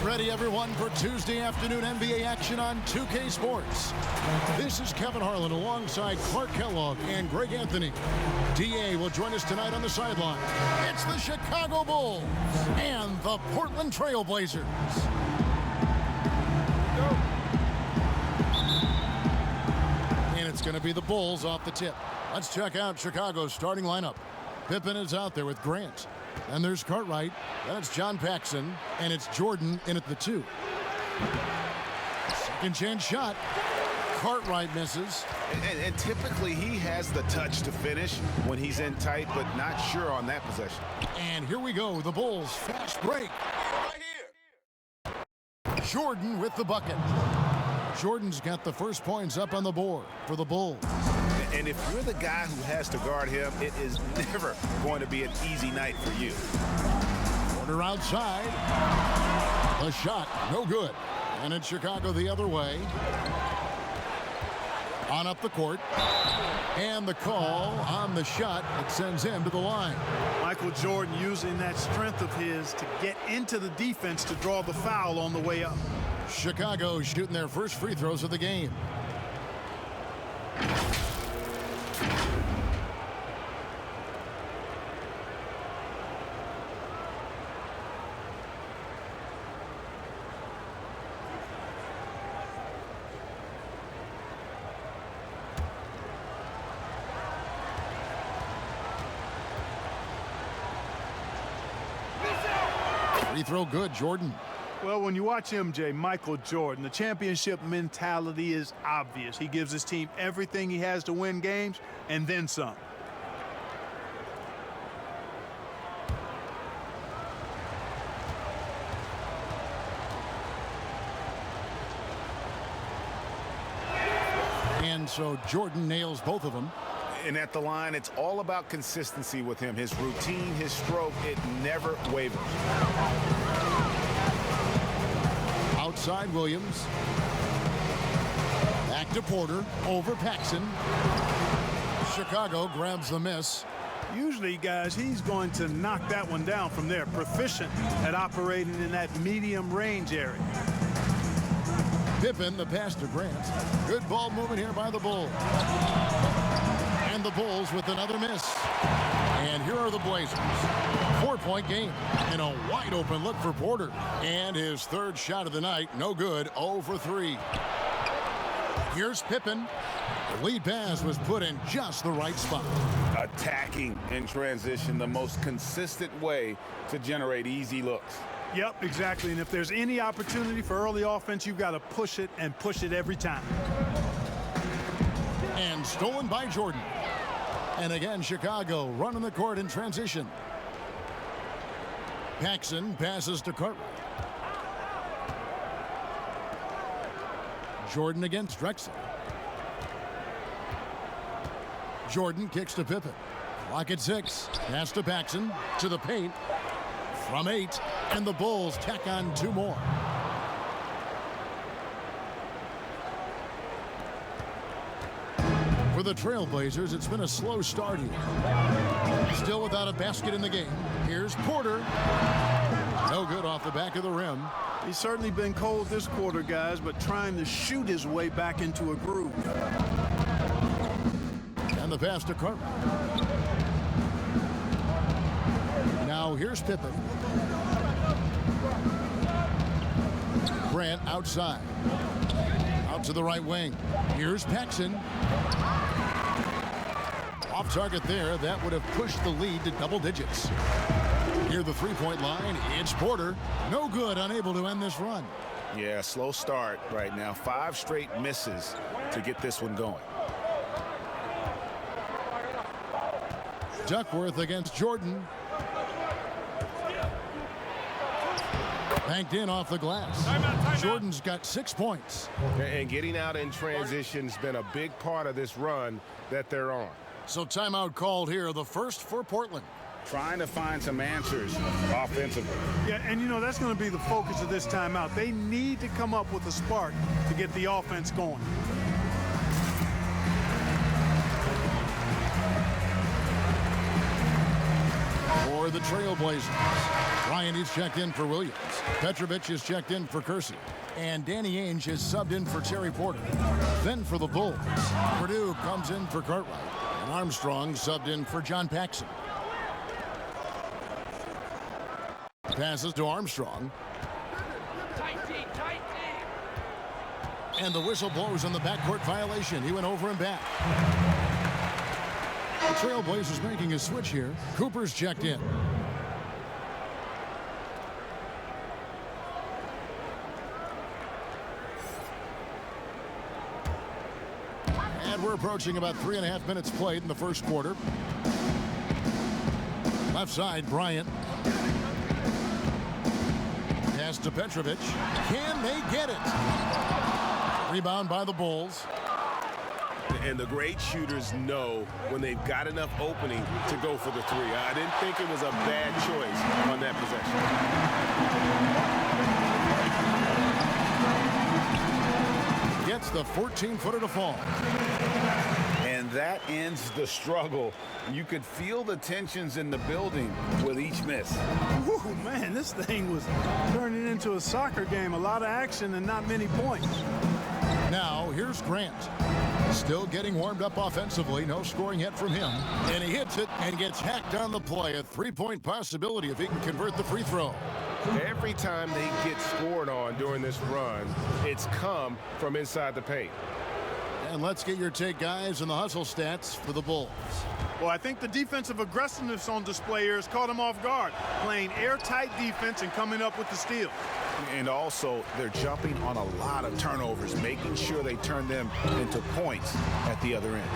ready, everyone, for Tuesday afternoon NBA action on 2K Sports. This is Kevin Harlan alongside Clark Kellogg and Greg Anthony. DA will join us tonight on the sideline. It's the Chicago Bulls and the Portland Trailblazers. And it's going to be the Bulls off the tip. Let's check out Chicago's starting lineup. Pippen is out there with Grant. And there's Cartwright. Then it's John Paxson. And it's Jordan in at the 2. Second chance shot. Cartwright misses. And typically he has the touch to finish when he's in tight, but not sure on that possession. And here we go. The Bulls fast break. Jordan with the bucket. Jordan's got the first points up on the board for the Bulls. And if you're the guy who has to guard him, it is never going to be an easy night for you. Porter outside. The shot, no good. And it's Chicago the other way. On up the court. And the call on the shot that sends him to the line. Michael Jordan using that strength of his to get into the defense to draw the foul on the way up. Chicago shooting their first free throws of the game. Free throw good, Jordan. Well, when you watch MJ, Michael Jordan, the championship mentality is obvious. He gives his team everything he has to win games, and then some. And so Jordan nails both of them. And at the line, it's all about consistency with him. His routine, his stroke, it never wavers. Outside Williams. Back to Porter. Over Paxson. Chicago grabs the miss. Usually, guys, he's going to knock that one down from there. Proficient at operating in that medium range area. Pippen, the pass to Grant. Good ball movement here by the Bulls. And the Bulls with another miss. And here are the Blazers. 4-point game. And a wide open look for Porter. And his third shot of the night. No good. 0 for 3. Here's Pippen. The lead pass was put in just the right spot. Attacking in transition, the most consistent way to generate easy looks. Yep, exactly. And if there's any opportunity for early offense, you've got to push it and push it every time. And stolen by Jordan. And again, Chicago running the court in transition. Paxson passes to Cartwright. Jordan against Drexel. Jordan kicks to Pippen. Clock at 6. Pass to Paxson. To the paint. From 8. And the Bulls tack on 2 more. For the Trailblazers, it's been a slow start here. Still without a basket in the game. Here's Porter. No good off the back of the rim. He's certainly been cold this quarter, guys, but trying to shoot his way back into a groove. And the pass to Cartwright. Now here's Pippen. Grant outside. Out to the right wing. Here's Paxson. Off target there. That would have pushed the lead to double digits. Near the three-point line, it's Porter. No good, unable to end this run. Yeah, slow start right now. 5 straight misses to get this one going. Duckworth against Jordan. Banked in off the glass. Jordan's got 6 points. And getting out in transition's been a big part of this run that they're on. So timeout called here, the first for Portland. Trying to find some answers offensively. Yeah, and you know, that's going to be the focus of this timeout. They need to come up with a spark to get the offense going. for the Trailblazers. Bryant is checked in for Williams. Petrovic is checked in for Kersey. And Danny Ainge is subbed in for Terry Porter. Then for the Bulls, Purdue comes in for Cartwright. And Armstrong subbed in for John Paxson. Passes to Armstrong. And the whistle blows on the backcourt violation. He went over and back. The Trailblazers making a switch here. Cooper's checked in. And we're approaching about 3.5 minutes played in the first quarter. Left side, Bryant. Pass to Petrovic. Can they get it? Rebound by the Bulls. And the great shooters know when they've got enough opening to go for the three. I didn't think it was a bad choice on that possession. Gets the 14-footer to fall. And that ends the struggle. You could feel the tensions in the building with each miss. Woo, man, this thing was turning into a soccer game. A lot of action and not many points. Now, here's Grant. Still getting warmed up offensively. No scoring yet from him. And he hits it and gets hacked on the play. A three-point possibility if he can convert the free throw. Every time they get scored on during this run, it's come from inside the paint. And let's get your take, guys, on the hustle stats for the Bulls. Well, I think the defensive aggressiveness on display here has caught them off guard, playing airtight defense and coming up with the steal. And also, they're jumping on a lot of turnovers, making sure they turn them into points at the other end.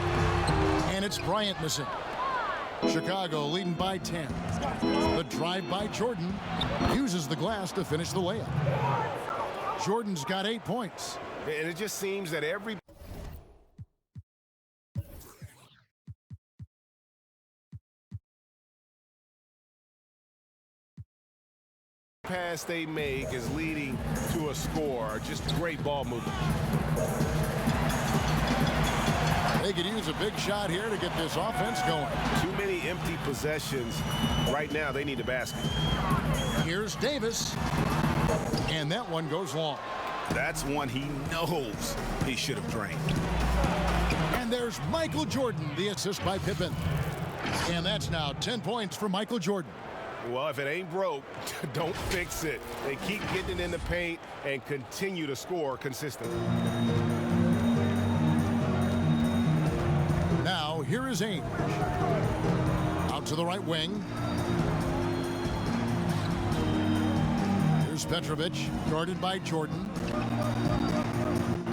And it's Bryant missing. Chicago leading by 10. The drive by Jordan uses the glass to finish the layup. Jordan's got 8 points. And it just seems that every pass they make is leading to a score. Just great ball movement. They could use a big shot here to get this offense going. Too many empty possessions. Right now, they need a basket. Here's Davis. And that one goes long. That's one he knows he should have drained. And there's Michael Jordan, the assist by Pippen. And that's now 10 points for Michael Jordan. Well, if it ain't broke, don't fix it. They keep getting it in the paint and continue to score consistently. Now, here is Ainge. Out to the right wing. Here's Petrovic, guarded by Jordan.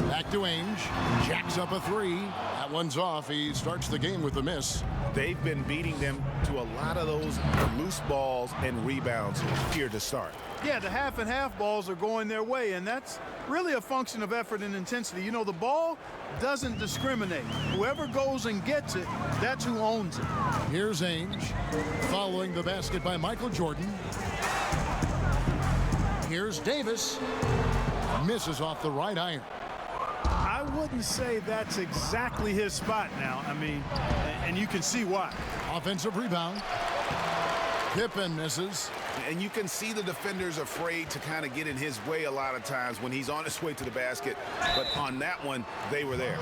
Back to Ainge. Jacks up a three. That one's off. He starts the game with a miss. They've been beating them to a lot of those loose balls and rebounds here to start. Yeah, the half and half balls are going their way, and that's really a function of effort and intensity. You know, the ball doesn't discriminate. Whoever goes and gets it, that's who owns it. Here's Ainge, following the basket by Michael Jordan. Here's Davis. Misses off the right iron. I wouldn't say that's exactly his spot now. I mean, and you can see why. Offensive rebound. Pippen misses. And you can see the defenders afraid to kind of get in his way a lot of times when he's on his way to the basket. But on that one, they were there.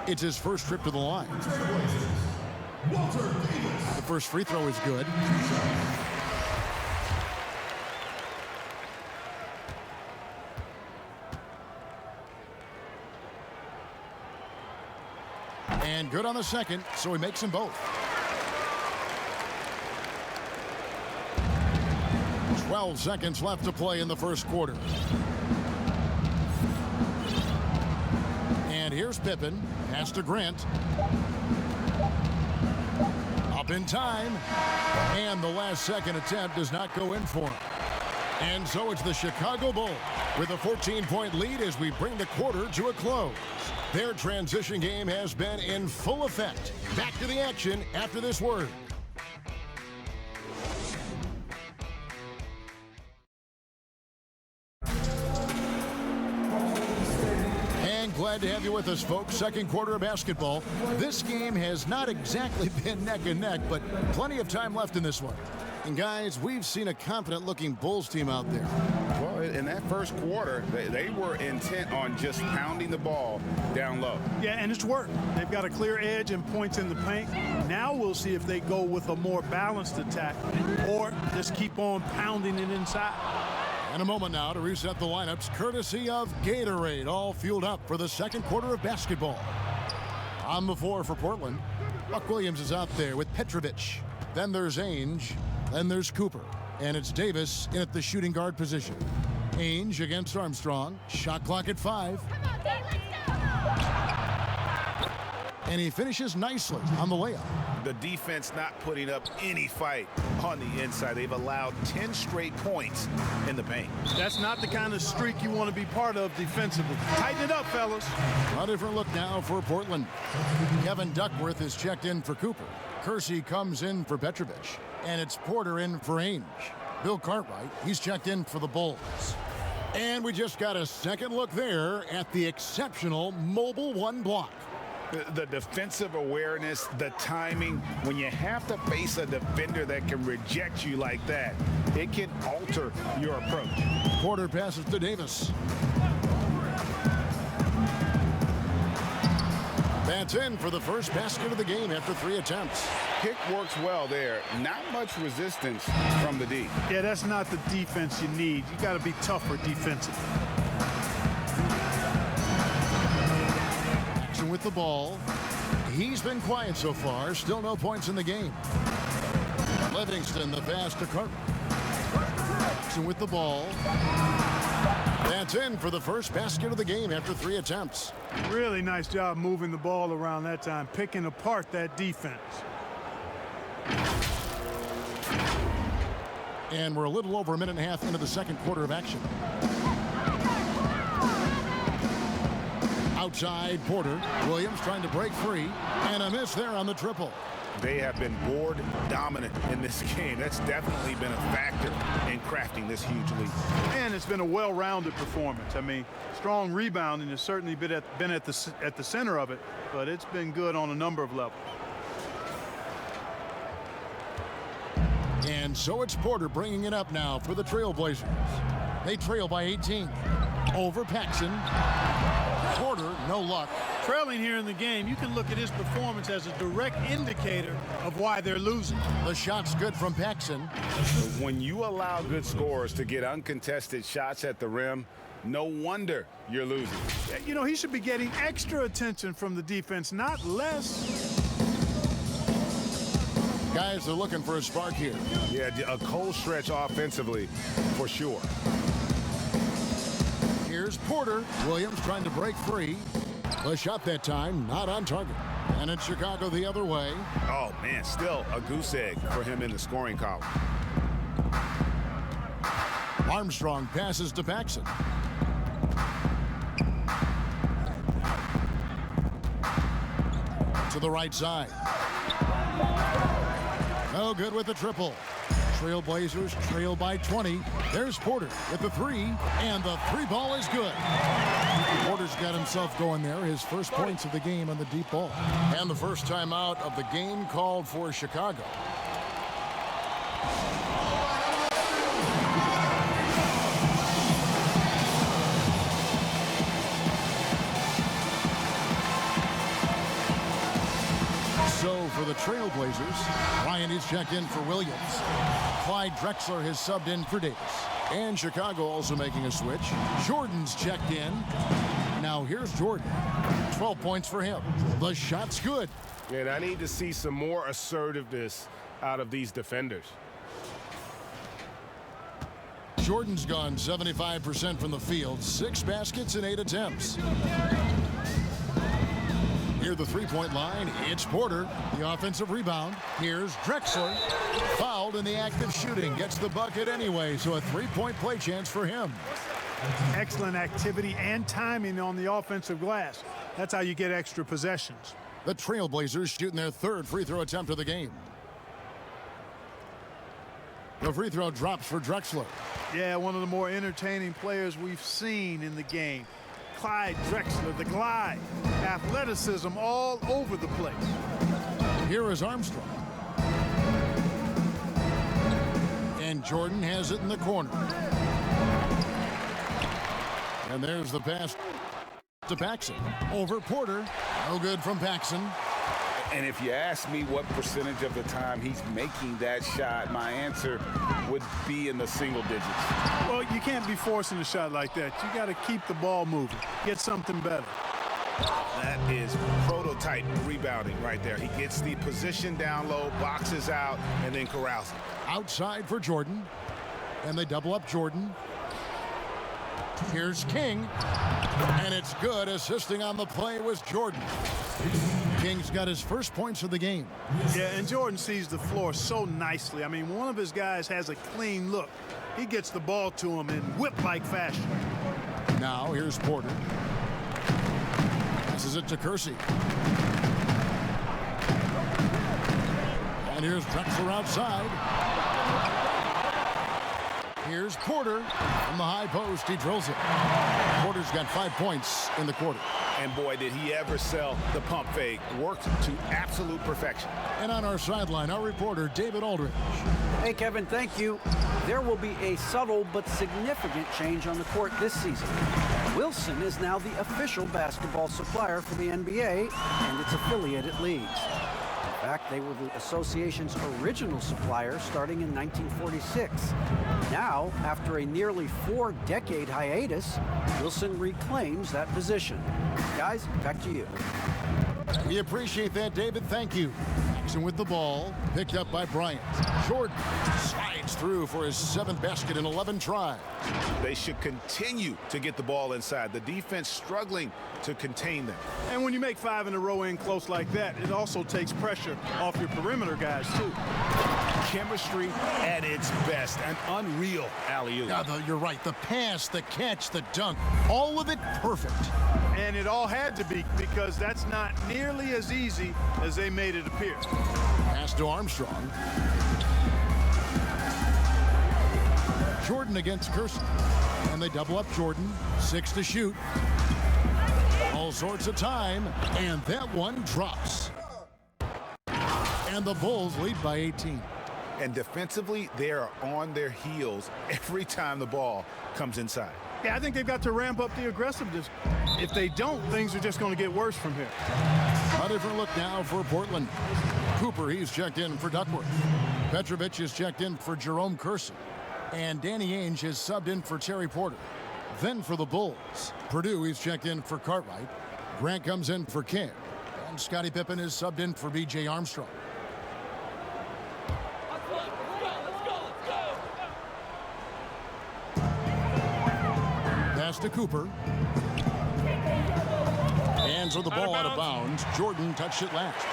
It's his first trip to the line. The first free throw is good. And good on the second, so he makes them both. 12 seconds left to play in the first quarter. And here's Pippen. Pass to Grant. Up in time. And the last second attempt does not go in for him. And so it's the Chicago Bulls with a 14-point lead as we bring the quarter to a close. Their transition game has been in full effect. Back to the action after this word. And Glad to have you with us, folks. Second quarter of basketball. This game has not exactly been neck and neck, but plenty of time left in this one. And guys, we've seen a confident-looking Bulls team out there. Well, in that first quarter, they were intent on just pounding the ball down low. Yeah, and it's worked. They've got a clear edge and points in the paint. Now we'll see if they go with a more balanced attack or just keep on pounding it inside. And a moment now to reset the lineups, courtesy of Gatorade, all fueled up for the second quarter of basketball. On the floor for Portland, Buck Williams is out there with Petrovic. Then there's Ainge. Then there's Cooper. And it's Davis in at the shooting guard position. Ainge against Armstrong. Shot clock at 5. And he finishes nicely on the layup. The defense not putting up any fight on the inside. They've allowed 10 straight points in the paint. That's not the kind of streak you want to be part of defensively. Tighten it up, fellas. A different look now for Portland. Kevin Duckworth is checked in for Cooper. Kersey comes in for Petrovic. And it's Porter in for Ainge. Bill Cartwright, he's checked in for the Bulls. And we just got a second look there at the exceptional mobile one block. The defensive awareness, the timing, when you have to face a defender that can reject you like that, it can alter your approach. Porter passes to Davis. That's in for the first basket of the game after 3 attempts. Pick works well there. Not much resistance from the D. Yeah, that's not the defense you need. You got to be tougher defensively. Action with the ball. He's been quiet so far. Still no points in the game. Livingston the pass to Carter. Action with the ball. That's in for the first basket of the game after 3 attempts. Really nice job moving the ball around that time, picking apart that defense. And we're a little over a minute and a half into the second quarter of action. Outside Porter. Williams trying to break free. And a miss there on the triple. They have been board dominant in this game. That's definitely been a factor in crafting this huge lead. And it's been a well-rounded performance. I mean, strong rebounding has certainly been at the center of it, but it's been good on a number of levels. And so it's Porter bringing it up now for the Trailblazers. They trail by 18. Over Paxson. Porter, no luck. Trailing here in the game, you can look at his performance as a direct indicator of why they're losing. The shot's good from Paxson. When you allow good scorers to get uncontested shots at the rim, no wonder you're losing. You know, he should be getting extra attention from the defense, not less. Guys are looking for a spark here. Yeah, a cold stretch offensively for sure. Here's Porter. Williams trying to break free. The shot that time, not on target. And it's Chicago the other way. Oh, man, still a goose egg for him in the scoring column. Armstrong passes to Paxson. To the right side. No good with the triple. Trailblazers trail by 20. There's Porter with the 3, and the 3 ball is good. Porter's got himself going there. His first points of the game on the deep ball. And the first timeout of the game called for Chicago. So for the Trailblazers, Ryan is checked in for Williams. Clyde Drexler has subbed in for Davis. And Chicago also making a switch. Jordan's checked in. Now here's Jordan. 12 points for him. The shot's good. And I need to see some more assertiveness out of these defenders. Jordan's gone 75% from the field. 6 baskets and 8 attempts. Near the three-point line, it's Porter. The offensive rebound. Here's Drexler. Fouled in the act of shooting. Gets the bucket anyway, so a 3-point play chance for him. Excellent activity and timing on the offensive glass. That's how you get extra possessions. The Trailblazers shooting their 3rd free throw attempt of the game. The free throw drops for Drexler. Yeah, one of the more entertaining players we've seen in the game. Clyde Drexler, the glide. Athleticism all over the place. Here is Armstrong. And Jordan has it in the corner. And there's the pass to Paxson. Over Porter. No good from Paxson. And if you ask me what percentage of the time he's making that shot, my answer would be in the single digits. Well, you can't be forcing a shot like that. You got to keep the ball moving. Get something better. That is prototype rebounding right there. He gets the position down low, boxes out, and then corrals it. Outside for Jordan. And they double up Jordan. Here's King. And it's good. Assisting on the play was Jordan. King's got his first points of the game. Yeah, and Jordan sees the floor so nicely. I mean, one of his guys has a clean look. He gets the ball to him in whip-like fashion. Now here's Porter. Passes it to Kersey. And here's Drexler outside. Here's Porter from the high post. He drills it. Porter's got 5 points in the quarter. And boy, did he ever sell the pump fake. Worked to absolute perfection. And on our sideline, our reporter, David Aldridge. Hey, Kevin, thank you. There will be a subtle but significant change on the court this season. Wilson is now the official basketball supplier for the NBA and its affiliated leagues. In fact, they were the association's original supplier starting in 1946. Now, after a nearly 4-decade hiatus, Wilson reclaims that position. Guys, back to you. We appreciate that, David. Thank you. Paxson with the ball, picked up by Bryant. Jordan slides through for his 7th basket in 11 tries. They should continue to get the ball inside. The defense struggling to contain them. And when you make 5 in a row in close like that, it also takes pressure off your perimeter guys, too. Chemistry at its best. An unreal alley-oop. Yeah, you're right. The pass, the catch, the dunk, all of it perfect. And it all had to be, because that's not nearly as easy as they made it appear. Pass to Armstrong. Jordan against Kersey. And they double up Jordan. 6 to shoot. All sorts of time. And that one drops. And the Bulls lead by 18. And defensively, they are on their heels every time the ball comes inside. Yeah, I think they've got to ramp up the aggressiveness. If they don't, things are just going to get worse from here. A different look now for Portland. Cooper, he's checked in for Duckworth. Petrovic is checked in for Jerome Kersey. And Danny Ainge is subbed in for Terry Porter. Then for the Bulls, Purdue, he's checked in for Cartwright. Grant comes in for King. And Scottie Pippen is subbed in for B.J. Armstrong. Pass to Cooper. Hands of the ball out of bounds. Jordan touched it last.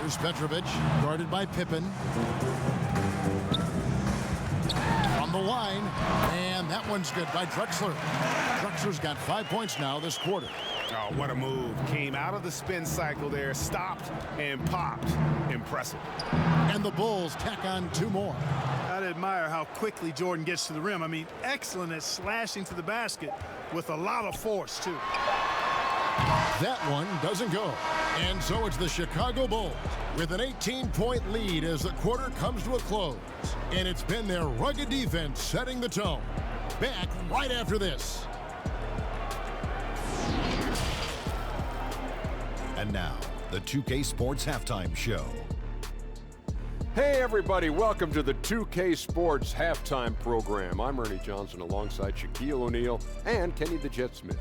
Here's Petrovic, guarded by Pippen. On the line, and that one's good by Drexler. Drexler's got 5 points now this quarter. Oh, what a move. Came out of the spin cycle there, stopped and popped. Impressive. And the Bulls tack on 2 more. I'd admire how quickly Jordan gets to the rim. I mean, excellent at slashing to the basket with a lot of force, too. That one doesn't go. And so it's the Chicago Bulls with an 18-point lead as the quarter comes to a close. And it's been their rugged defense setting the tone. Back right after this. And now, the 2K Sports Halftime Show. Hey everybody, welcome to the 2K Sports Halftime Program. I'm Ernie Johnson alongside Shaquille O'Neal and Kenny the Jet Smith.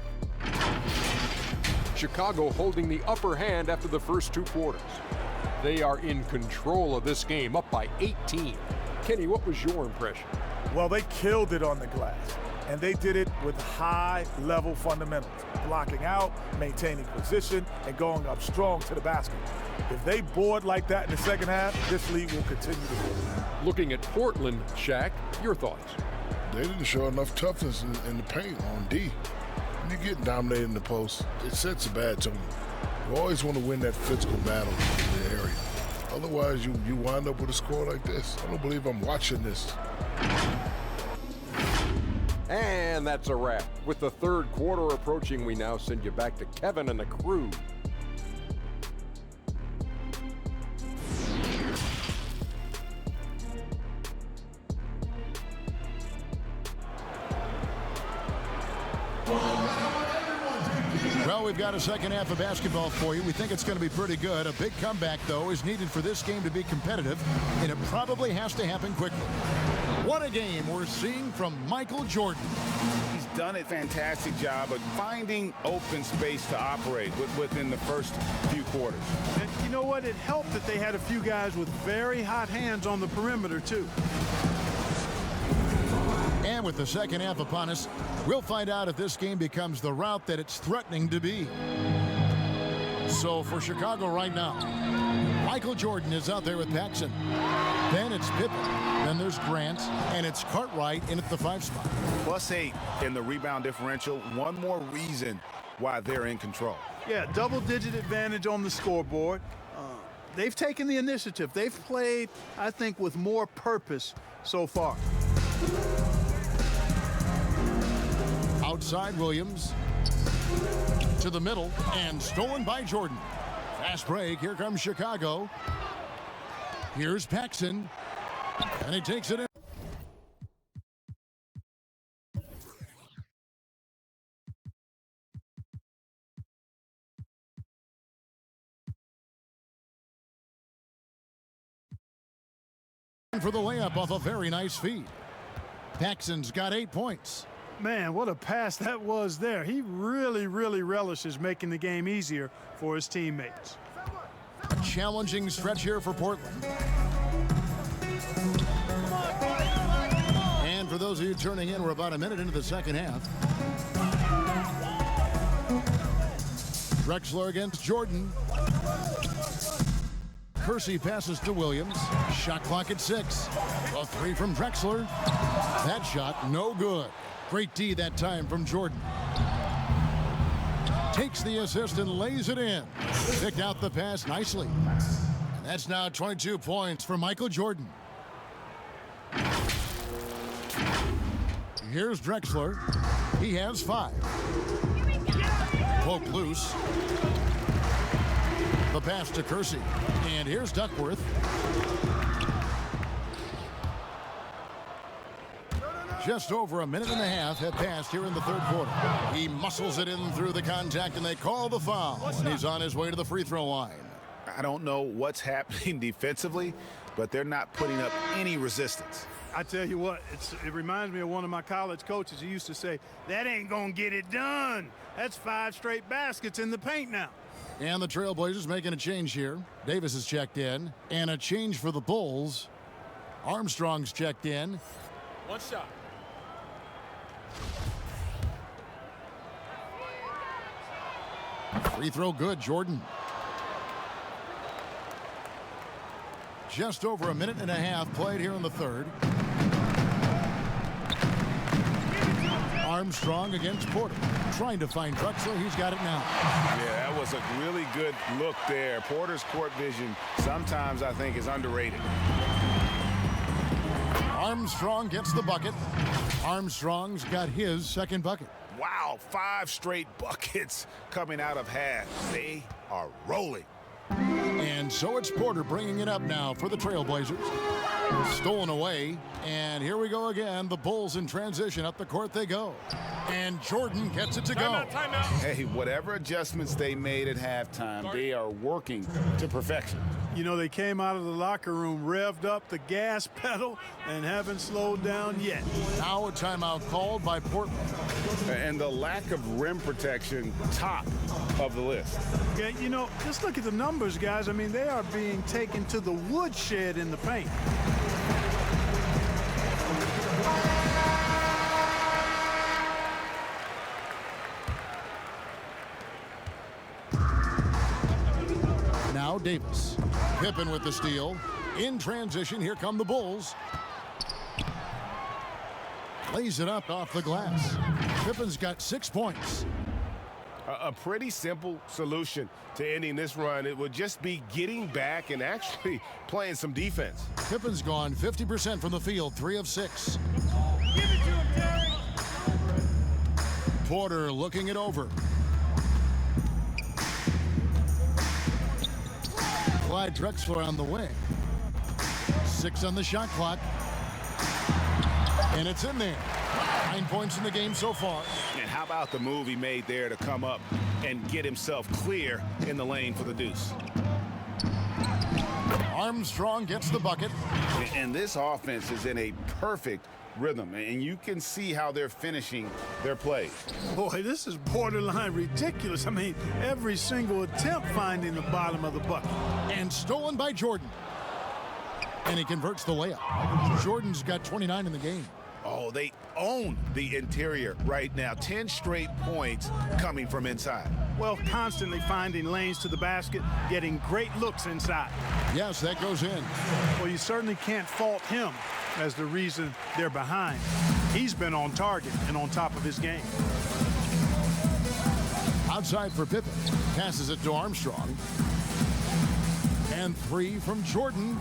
Chicago holding the upper hand after the first 2 quarters. They are in control of this game, up by 18. Kenny, what was your impression? Well, they killed it on the glass, and they did it with high-level fundamentals, blocking out, maintaining position, and going up strong to the basket. If they board like that in the second half, this league will continue to win. Looking at Portland, Shaq, your thoughts? They didn't show enough toughness in the paint on D. When you get dominated in the post, it sets a bad tone. You always want to win that physical battle in the area. Otherwise, you wind up with a score like this. I don't believe I'm watching this. And that's a wrap. With the third quarter approaching, we now send you back to Kevin and the crew. Well, we've got a second half of basketball for you. We think it's going to be pretty good. A big comeback, though, is needed for this game to be competitive, and it probably has to happen quickly. What a game we're seeing from Michael Jordan. He's done a fantastic job of finding open space to operate within the first few quarters. And you know what? It helped that they had a few guys with very hot hands on the perimeter, too. And with the second half upon us, we'll find out if this game becomes the route that it's threatening to be. So for Chicago right now, Michael Jordan is out there with Paxson. Then it's Pippen. Then there's Grant. And it's Cartwright in at the 5 spot. +8 in the rebound differential. One more reason why they're in control. Yeah, double-digit advantage on the scoreboard. They've taken the initiative. They've played, I think, with more purpose so far. Outside Williams to the middle and stolen by Jordan. Fast break. Here comes Chicago. Here's Paxson. And he takes it in. For the layup off a very nice feed. Paxson's got 8 points. Man, what a pass that was there. He really, really relishes making the game easier for his teammates. A challenging stretch here for Portland. And for those of you turning in, we're about a minute into the second half. Drexler against Jordan. Kersey passes to Williams. Shot clock at 6. A 3 from Drexler. That shot no good. Great D that time from Jordan. Takes the assist and lays it in. Picked out the pass nicely. And that's now 22 points for Michael Jordan. Here's Drexler. He has 5. Poke loose. The pass to Kersey. And here's Duckworth. Just over a minute and a half have passed here in the third quarter. He muscles it in through the contact, and they call the foul. And he's on his way to the free throw line. I don't know what's happening defensively, but they're not putting up any resistance. I tell you what, it reminds me of one of my college coaches. He used to say, that ain't going to get it done. That's 5 straight baskets in the paint now. And the Trailblazers making a change here. Davis is checked in. And a change for the Bulls. Armstrong's checked in. One shot. Free throw good, Jordan. Just over a minute and a half played here in the third. Armstrong against Porter. Trying to find Drexler. He's got it now. Yeah, that was a really good look there. Porter's court vision sometimes I think is underrated. Armstrong gets the bucket. Armstrong's got his second bucket. Wow, 5 straight buckets coming out of half. They are rolling. And so it's Porter bringing it up now for the Trailblazers. Stolen away. And here we go again. The Bulls in transition. Up the court they go. And Jordan gets it to go. Timeout. Hey, whatever adjustments they made at halftime, they are working to perfection. You know, they came out of the locker room, revved up the gas pedal, and haven't slowed down yet. Now a timeout called by Portland. And the lack of rim protection, top of the list. Yeah, you know, just look at the numbers, guys. I mean, they are being taken to the woodshed in the paint. Now Davis. Pippen with the steal. In transition, here come the Bulls. Lays it up off the glass. Pippen's got 6 points. A pretty simple solution to ending this run. It would just be getting back and actually playing some defense. Pippen's gone 50% from the field, 3 of 6. Give it to him, Terry. Porter looking it over. Clyde Drexler on the wing. 6 on the shot clock. And it's in there. 9 points in the game so far. And how about the move he made there to come up and get himself clear in the lane for the deuce? Armstrong gets the bucket. And this offense is in a perfect rhythm, and you can see how they're finishing their plays. Boy, this is borderline ridiculous. I mean, every single attempt finding the bottom of the bucket. And stolen by Jordan. And he converts the layup. Jordan's got 29 in the game. Oh, they own the interior right now. 10 straight points coming from inside. Well, constantly finding lanes to the basket, getting great looks inside. Yes, that goes in. Well, you certainly can't fault him as the reason they're behind. He's been on target and on top of his game. Outside for Pippen. Passes it to Armstrong. And 3 from Jordan.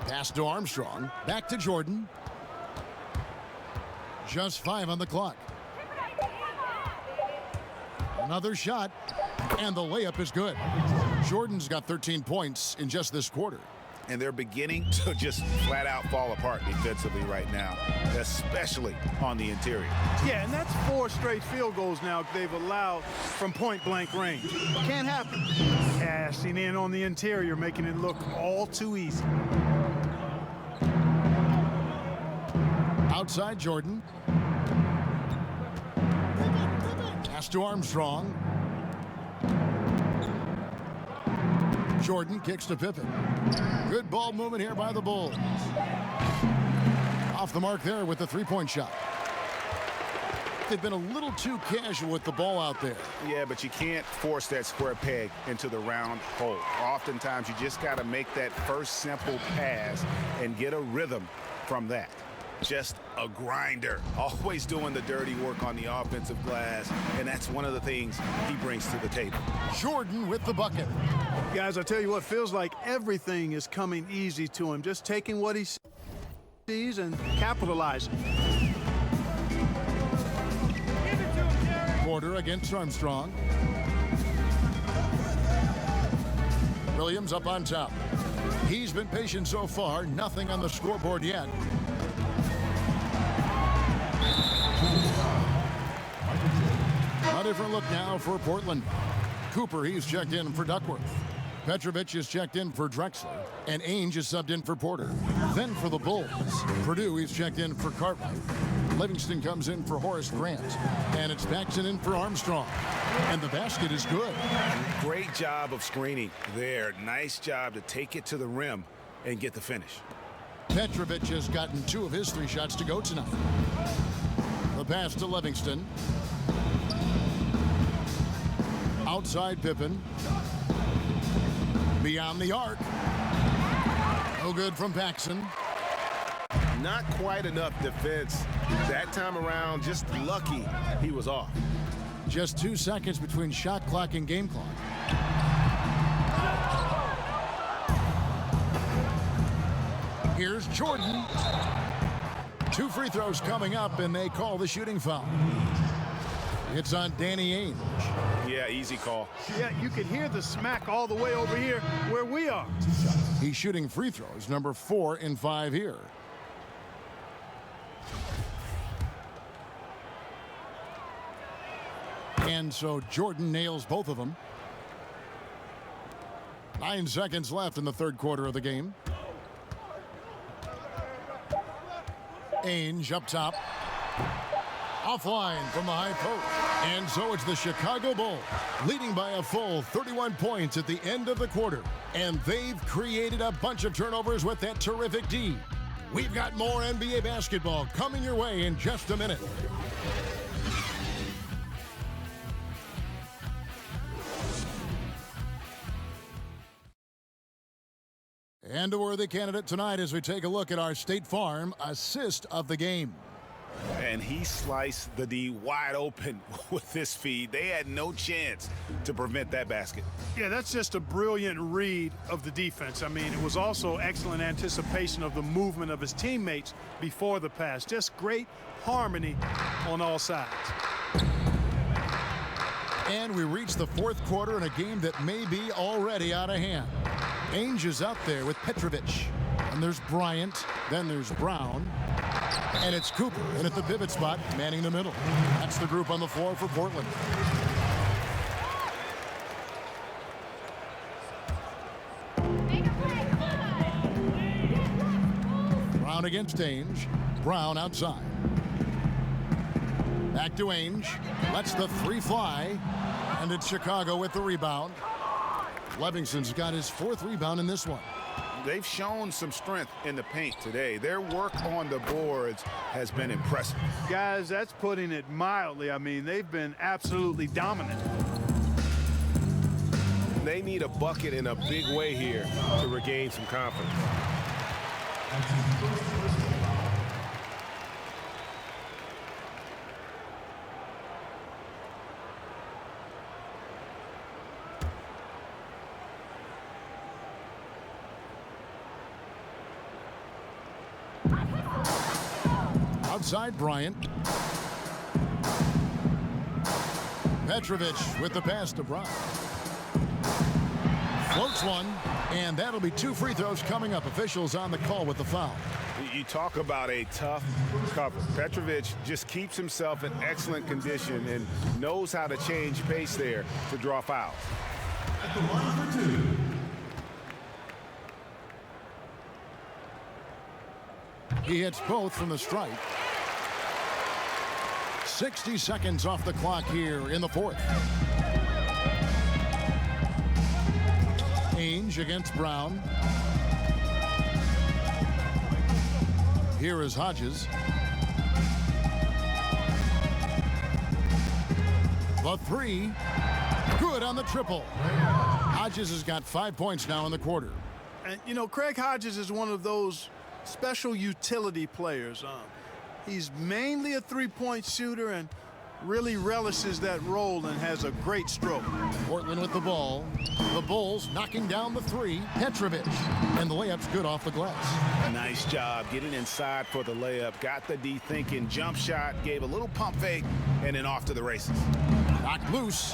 Pass to Armstrong. Back to Jordan. Just 5 on the clock. Another shot. And the layup is good. Jordan's got 13 points in just this quarter. And they're beginning to just flat out fall apart defensively right now, especially on the interior. Yeah, and that's 4 straight field goals now they've allowed from point-blank range. Can't happen. Cashing in on the interior, making it look all too easy. Outside Jordan. Pass to Armstrong. Jordan kicks to Pippen. Good ball movement here by the Bulls. Off the mark there with the 3-point shot. They've been a little too casual with the ball out there. Yeah, but you can't force that square peg into the round hole. Oftentimes, you just got to make that first simple pass and get a rhythm from that. Just a grinder, always doing the dirty work on the offensive glass, and that's one of the things he brings to the table. Jordan with the bucket. Guys, I tell you what, feels like everything is coming easy to him. Just taking what he sees and capitalizing. Porter against Armstrong. Williams up on top. He's been patient so far. Nothing on the scoreboard yet. A different look now for Portland. Cooper, he's checked in for Duckworth. Petrovic is checked in for Drexler. And Ainge is subbed in for Porter. Then for the Bulls, Purdue, he's checked in for Cartwright. Livingston comes in for Horace Grant. And it's Paxson in for Armstrong. And the basket is good. Great job of screening there. Nice job to take it to the rim and get the finish. Petrovic has gotten 2 of his 3 shots to go tonight. The pass to Livingston. Outside Pippen. Beyond the arc. No good from Paxson. Not quite enough defense that time around. Just lucky he was off. Just 2 seconds between shot clock and game clock. Here's Jordan. 2 free throws coming up, and they call the shooting foul. It's on Danny Ainge. Yeah, easy call. Yeah, you can hear the smack all the way over here where we are. He's shooting free throws, number 4 in 5 here. And so Jordan nails both of them. 9 seconds left in the 3rd quarter of the game. Ainge up top. Offline from the high post. And so it's the Chicago Bulls leading by a full 31 points at the end of the quarter. And they've created a bunch of turnovers with that terrific D. We've got more NBA basketball coming your way in just a minute. And a worthy candidate tonight as we take a look at our State Farm assist of the game. And he sliced the D wide open with this feed. They had no chance to prevent that basket. Yeah, that's just a brilliant read of the defense. I mean, it was also excellent anticipation of the movement of his teammates before the pass. Just great harmony on all sides. And we reach the fourth quarter in a game that may be already out of hand. Ainge is out there with Petrovic. And there's Bryant. Then there's Brown. And it's Cooper in at the pivot spot, manning the middle. That's the group on the floor for Portland. Brown against Ainge. Brown outside. Back to Ainge. Lets the three fly. And it's Chicago with the rebound. Levingson's got his fourth rebound in this one. They've shown some strength in the paint today. Their work on the boards has been impressive. Guys, that's putting it mildly. I mean, they've been absolutely dominant. They need a bucket in a big way here to regain some confidence. Outside Bryant. Petrovic with the pass to Brown. Floats one, and that'll be two free throws coming up. Officials on the call with the foul. You talk about a tough cover. Petrovic just keeps himself in excellent condition and knows how to change pace there to draw fouls. At the line for two. He hits both from the strike. 60 seconds off the clock here in the fourth. Ainge against Brown. Here is Hodges. The three. Good on the triple. Hodges has got 5 points now in the quarter. And, you know, Craig Hodges is one of those special utility players. He's mainly a three-point shooter and really relishes that role and has a great stroke. Portland with the ball. The Bulls knocking down the three. Petrovic. And the layup's good off the glass. Nice job getting inside for the layup. Got the D thinking. Jump shot. Gave a little pump fake. And then off to the races. Knocked loose.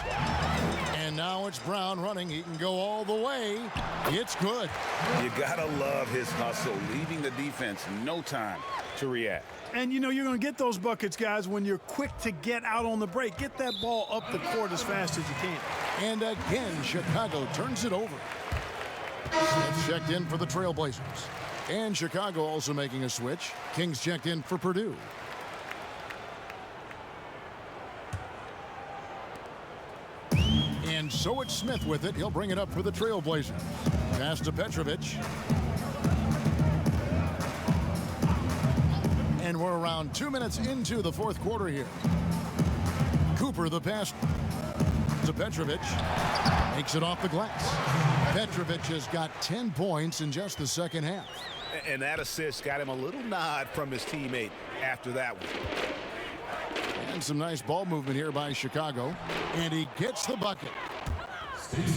And now it's Brown running. He can go all the way. It's good. You gotta love his hustle. Leaving the defense no time to react. And, you know, you're going to get those buckets, guys, when you're quick to get out on the break. Get that ball up the court as fast as you can. And again, Chicago turns it over. Smith checked in for the Trailblazers. And Chicago also making a switch. Kings checked in for Purdue. And so it's Smith with it. He'll bring it up for the Trailblazers. Pass to Petrovic. And we're around 2 minutes into the fourth quarter here. Cooper, the pass to Petrovic. Makes it off the glass. Petrovic has got 10 points in just the second half. And that assist got him a little nod from his teammate after that one. And some nice ball movement here by Chicago. And he gets the bucket.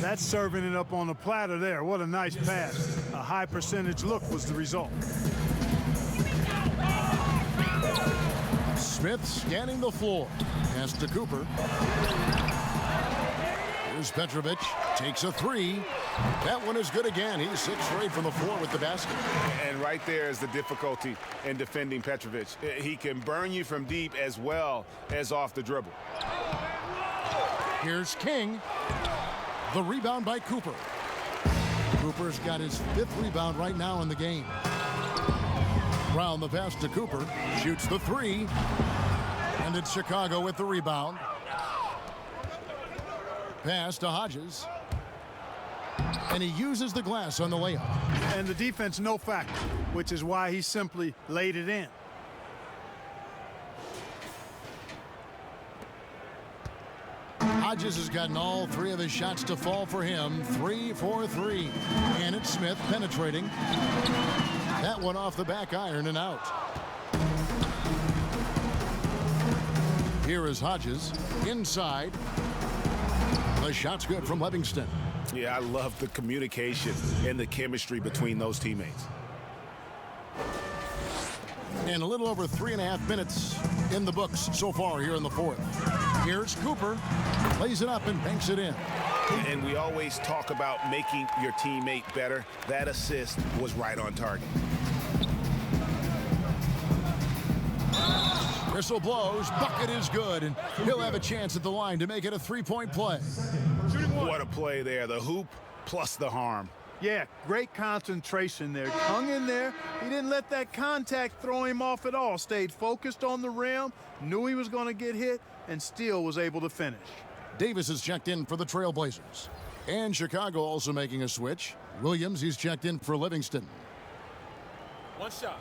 That's serving it up on the platter there. What a nice pass. A high percentage look was the result. Smith scanning the floor. Pass to Cooper. Here's Petrovic. Takes a three. That one is good again. He's 6 straight from the floor with the basket. And right there is the difficulty in defending Petrovic. He can burn you from deep as well as off the dribble. Here's King. The rebound by Cooper. Cooper's got his 5th rebound right now in the game. Brown the pass to Cooper. Shoots the three. And it's Chicago with the rebound. Pass to Hodges. And he uses the glass on the layup. And the defense no factor, which is why he simply laid it in. Hodges has gotten all 3 of his shots to fall for him. 3 for 3. And it's Smith penetrating. That one off the back iron and out. Here is Hodges inside. The shot's good from Livingston. Yeah, I love the communication and the chemistry between those teammates. And a little over 3.5 minutes in the books so far here in the fourth. Here's Cooper. Lays it up and banks it in. And we always talk about making your teammate better. That assist was right on target. Whistle blows. Bucket is good. And he'll have a chance at the line to make it a 3-point play. What a play there. The hoop plus the harm. Yeah, great concentration there. Hung in there. He didn't let that contact throw him off at all. Stayed focused on the rim, knew he was going to get hit, and still was able to finish. Davis is checked in for the Trailblazers. And Chicago also making a switch. Williams, he's checked in for Livingston. One shot.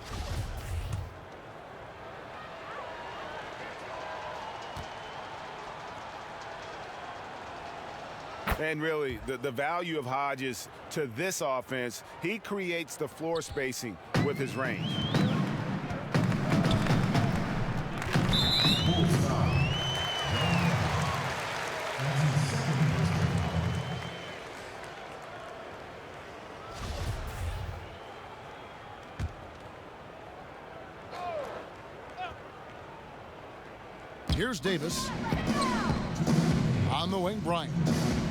And really, the value of Hodges to this offense, he creates the floor spacing with his range. Here's Davis. On the wing, Bryant.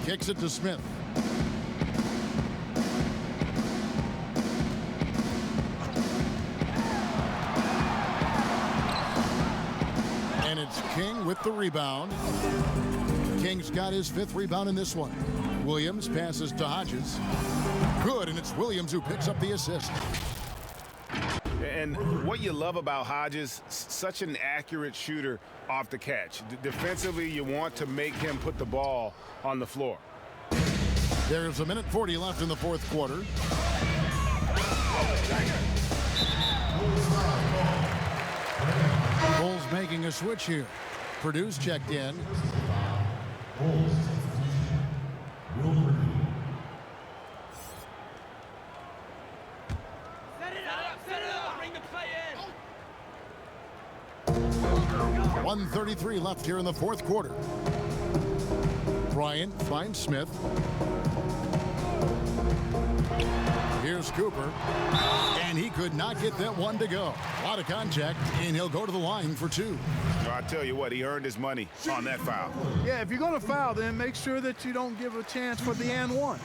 Kicks it to Smith. And it's King with the rebound. King's got his 5th rebound in this one. Williams passes to Hodges. Good, and it's Williams who picks up the assist. And what you love about Hodges, such an accurate shooter off the catch. Defensively, you want to make him put the ball on the floor. There's 1:40 left in the fourth quarter. Bulls making a switch here. Purdue's checked in. Set it up, bring the play in. 1:33 left here in the fourth quarter. Bryant finds Smith. Here's Cooper. And he could not get that one to go. A lot of contact, and he'll go to the line for 2. I tell you what, he earned his money on that foul. Yeah, if you're going to foul, then make sure that you don't give a chance for the and one.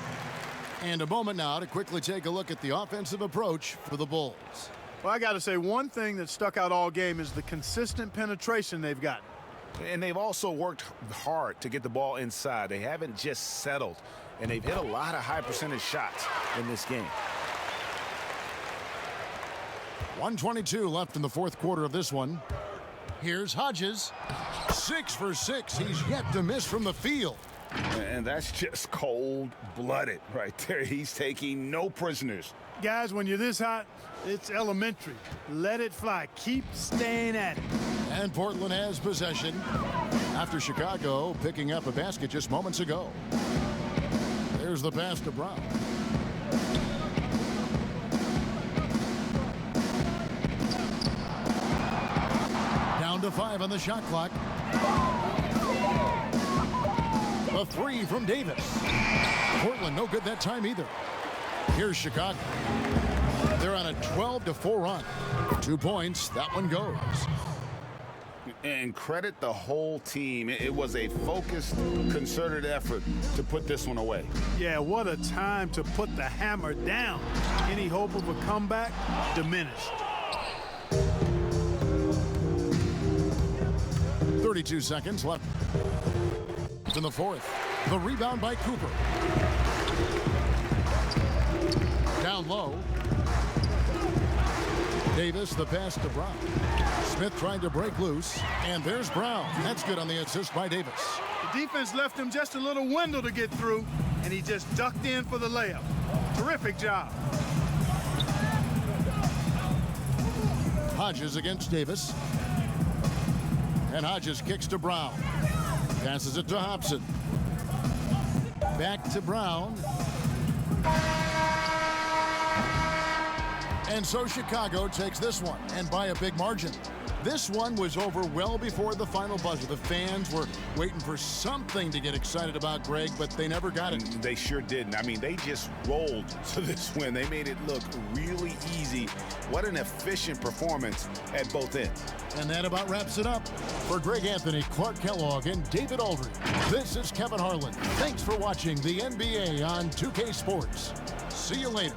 And a moment now to quickly take a look at the offensive approach for the Bulls. Well, I got to say, one thing that stuck out all game is the consistent penetration they've gotten. And they've also worked hard to get the ball inside. They haven't just settled. And they've hit a lot of high percentage shots in this game. 1:22 left in the fourth quarter of this one. Here's Hodges. 6 for 6. He's yet to miss from the field. And that's just cold-blooded right there. He's taking no prisoners. Guys, when you're this hot, it's elementary. Let it fly. Keep staying at it. And Portland has possession after Chicago picking up a basket just moments ago. There's the pass to Brown. Down to 5 on the shot clock. A 3 from Davis. Portland no good that time either. Here's Chicago. They're on a 12-4 run. 2 points. That one goes. And credit the whole team. It was a focused, concerted effort to put this one away. Yeah, what a time to put the hammer down. Any hope of a comeback diminished. 32 seconds left in the fourth. The rebound by Cooper. Down low. Davis, the pass to Brown. Smith trying to break loose, and there's Brown. That's good on the assist by Davis. The defense left him just a little window to get through, and he just ducked in for the layup. Terrific job. Hodges against Davis. And Hodges kicks to Brown. Passes it to Hobson. Back to Brown. And so Chicago takes this one, and by a big margin. This one was over well before the final buzzer. The fans were waiting for something to get excited about, Greg, but they never got it. They sure didn't. I mean, they just rolled to this win. They made it look really easy. What an efficient performance at both ends. And that about wraps it up. For Greg Anthony, Clark Kellogg, and David Aldridge, this is Kevin Harlan. Thanks for watching the NBA on 2K Sports. See you later.